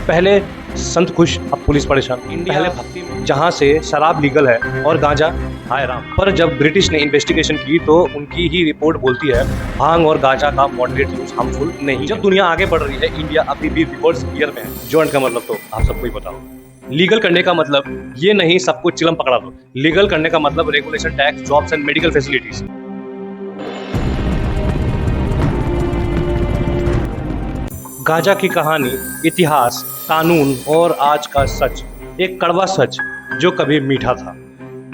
पहले संत खुश अब पुलिस परेशान। इंडिया पहले भक्ति में जहाँ से शराब लीगल है और गांजा हाय राम। पर जब ब्रिटिश ने इन्वेस्टिगेशन की तो उनकी ही रिपोर्ट बोलती है भांग और गांजा का मॉडरेट यूज हार्मफुल नहीं। जब दुनिया आगे बढ़ रही है इंडिया अभी भी रिवर्स गियर में है। जॉइंट का मतलब तो आप सबको ही बताओ। लीगल करने का मतलब ये नहीं सब कुछ चिलम पकड़ा दो। लीगल करने का मतलब regulation, tax, jobs and medical facilities. गांजा की कहानी, इतिहास, कानून और आज का सच। एक कड़वा सच जो कभी मीठा था।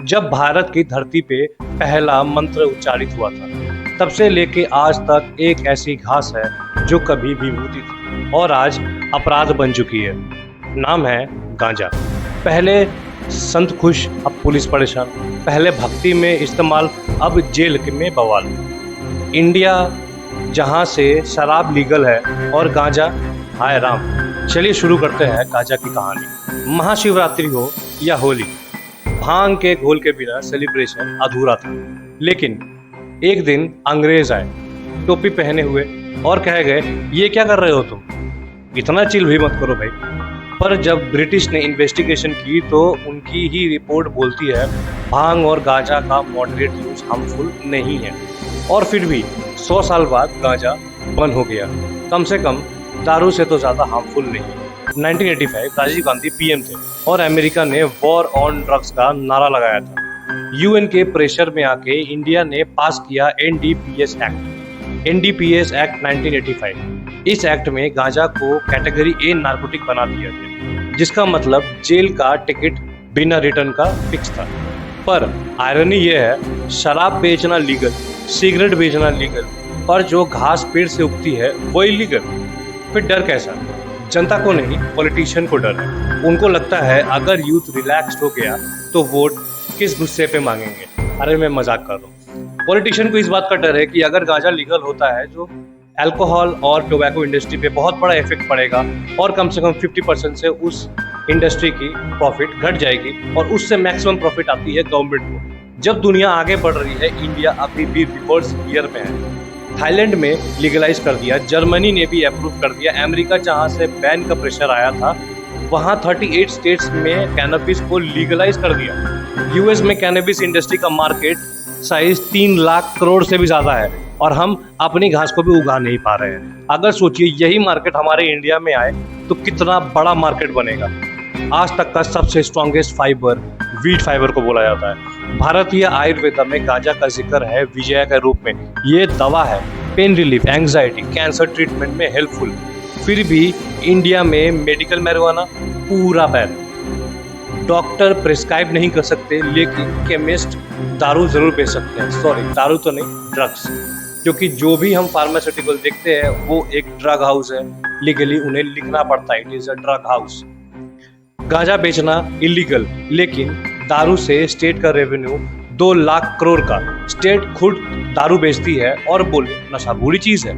जब भारत की धरती पे पहला मंत्र उच्चारित हुआ था तब से लेके आज तक एक ऐसी घास है जो कभी विभूति थी और आज अपराध बन चुकी है। नाम है गांजा। पहले संत खुश अब पुलिस परेशान। पहले भक्ति में इस्तेमाल अब जेल में बवाल। इंडिया जहाँ से शराब लीगल है और गांजा हाय राम। चलिए शुरू करते हैं गांजा की कहानी। महाशिवरात्रि हो या होली, भांग के घोल के बिना सेलिब्रेशन अधूरा था। लेकिन एक दिन अंग्रेज आए टोपी पहने हुए और कह गए, ये क्या कर रहे हो तुम, इतना चिल भी मत करो भाई। पर जब ब्रिटिश ने इन्वेस्टिगेशन की तो उनकी ही रिपोर्ट बोलती है भांग और गांजा का मॉडरेट यूज हार्मफुल नहीं है। और फिर भी 100 साल बाद गांजा बंद हो गया। कम से कम दारू से तो ज़्यादा हार्मफुल नहीं। 1985 राजीव गांधी पीएम थे और अमेरिका ने वॉर ऑन ड्रग्स का नारा लगाया था। यूएन के प्रेशर में आके इंडिया ने पास किया एनडीपीएस एक्ट। NDPS act 1985। इस एक्ट में गांजा को कैटेगरी ए नार्कोटिक बना दिया गया, जिसका मतलब जेल का टिकट बिना रिटर्न का फिक्स था। पर आयरनी ये है, शराब बेचना लीगल, सिगरेट बेचना लीगल, और जो घास पेड़ से उगती है वो इलीगल। फिर डर कैसा? जनता को नहीं, पॉलिटिशियन को डर है। उनको लगता है अगर यूथ रिलैक्स्ड हो गया तो वोट किस गुस्से पे मांगेंगे। अरे मैं मजाक कर रहा हूँ। पॉलिटिशियन को इस बात का डर है कि अगर गांजा लीगल होता है जो अल्कोहल और टोबैको इंडस्ट्री पे बहुत बड़ा इफेक्ट पड़ेगा और कम से कम 50% से उस इंडस्ट्री की प्रॉफिट घट जाएगी और उससे मैक्सिमम प्रॉफिट आती है गवर्नमेंट को। जब दुनिया आगे बढ़ रही है इंडिया अभी भी रिवर्स गियर में है। थाईलैंड में लीगलाइज कर दिया, जर्मनी ने भी अप्रूव कर दिया, अमेरिका जहां से बैन का प्रेशर आया था वहां 38 स्टेट्स में कैनबिस को लीगलाइज कर दिया। यूएस में कैनबिस इंडस्ट्री का मार्केट साइज 3 लाख करोड़ से भी ज्यादा है और हम अपनी घास को भी उगा नहीं पा रहे हैं। अगर सोचिए यही मार्केट हमारे इंडिया में आए तो कितना बड़ा मार्केट बनेगा। आज तक का सबसे स्ट्रॉन्गेस्ट फाइबर वीट फाइबर को बोला जाता है। भारतीय आयुर्वेदा में गांजा का जिक्र है विजय के रूप में। ये दवा है, pain relief, anxiety, cancer treatment में हेल्पफुल। फिर भी इंडिया में मेडिकल मैरिजुआना पूरा बैन। डॉक्टर प्रिस्क्राइब नहीं कर सकते लेकिन केमिस्ट दारू जरूर बेच सकते हैं। सॉरी, दारू तो नहीं, ड्रग्स। क्योंकि जो भी हम फार्मास्यूटिकल देखते हैं वो एक ड्रग हाउस है। लीगली उन्हें लिखना पड़ता है, it is a drug house. गांजा बेचना इलीगल, लेकिन दारू से स्टेट का रेवेन्यू 2 लाख करोड़ का। स्टेट खुद दारू बेचती है और बोले नशा बुरी चीज है।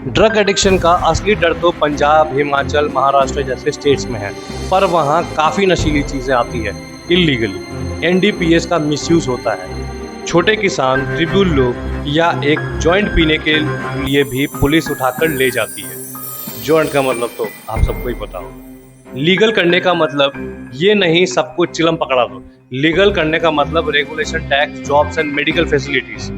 ड्रग एडिक्शन का असली डर तो पंजाब, हिमाचल, महाराष्ट्र जैसे स्टेट्स में है, पर वहाँ काफी नशीली चीजें आती है इलीगली। एनडीपीएस का मिसयूज होता है। छोटे किसान, ट्रिब्यून लोग या एक जॉइंट पीने के लिए भी पुलिस उठाकर ले जाती है। जॉइंट का मतलब तो आप सबको ही पता हो। लीगल करने का मतलब ये नहीं सब कुछ चिलम पकड़ा दो। लीगल करने का मतलब regulation, tax, jobs and medical facilities.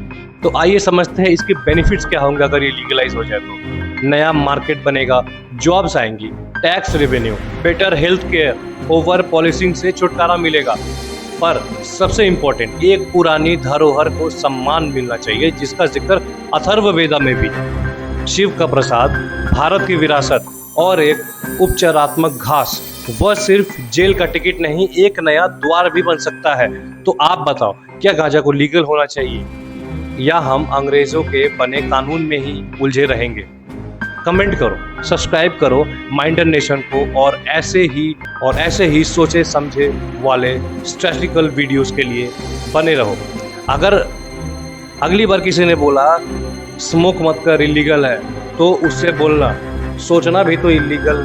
तो आइए समझते हैं इसके बेनिफिट्स क्या होंगे अगर ये लीगलाइज हो जाए तो। नया मार्केट बनेगा, जॉब्स आएंगी, tax revenue, better health care, over policing से छुटकारा मिलेगा। पर सबसे इम्पोर्टेंट, एक पुरानी धरोहर को सम्मान मिलना चाहिए जिसका जिक्र अथर्ववेदा में भी है। शिव का प्रसाद, भारत की विरासत और एक उपचारात्मक घास। वह सिर्फ जेल का टिकट नहीं, एक नया द्वार भी बन सकता है। तो आप बताओ, क्या गांजा को लीगल होना चाहिए या हम अंग्रेजों के बने कानून में ही उलझे रहेंगे? कमेंट करो, सब्सक्राइब करो माइंडर नेशन को और ऐसे ही सोचे समझे वाले स्ट्रैटेजिकल वीडियोस के लिए बने रहो। अगर अगली बार किसी ने बोला स्मोक मत कर, इलीगल है, तो उससे बोलना सोचना भी तो इलीगल